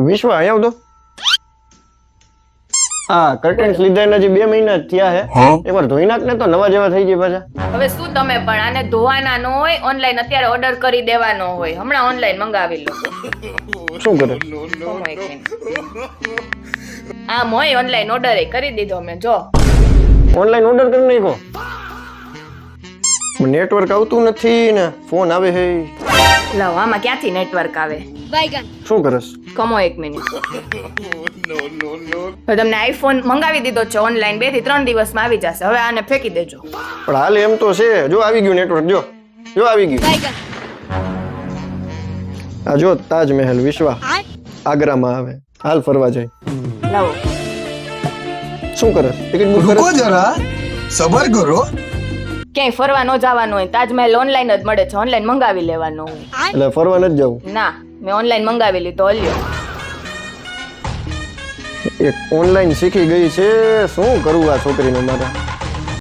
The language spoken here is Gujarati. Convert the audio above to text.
વિશ્વ અહીંયા આવતો હા કર્ટન્સ લીધા હજી 2 મહિના જ થયા હે એકવાર ધોઈ નાખ ને તો નવા જેવા થઈ ગયા પાછા હવે શું તમે પણ આને ધોવાના ન હોય ઓનલાઈન અત્યારે ઓર્ડર કરી દેવાનો હોય હમણાં ઓનલાઈન મંગાવી લો શું કરે આમ હોય ઓનલાઈન ઓર્ડર કરી દીધો મેં જો ઓનલાઈન ઓર્ડર કરી નાખો નેટવર્ક આવતું નથી ને ફોન આવે હે લાવ આમાં ક્યાંથી નેટવર્ક આવે શું કરસ કમો 1 મિનિટ તો તમને આઈફોન મંગાવી દીધો છે ઓનલાઈન 2 થી 3 દિવસમાં આવી જશે હવે આને ફેંકી દેજો પણ હાલ એમ તો છે જો આવી ગયું નેટવર્ક જો આવી ગયું આ જો તાજમહેલ વિશ્વા આગ્રામાં આવે હાલ ફરવા જાય લાવો શું કરે ટિકિટ બુક रुको जरा सबर करो ક્યાંય ફરવા ન જવાનું હોય તાજમહેલ ઓનલાઈન જ મળે છે ઓનલાઈન મંગાવી લેવાનું હોય એટલે ફરવા નથી જવું ના મેં ઓનલાઈન મંગાવી લીધો લ્યો એક ઓનલાઈન શીખી ગઈ છે શું કરવું આ છોકરીને મારે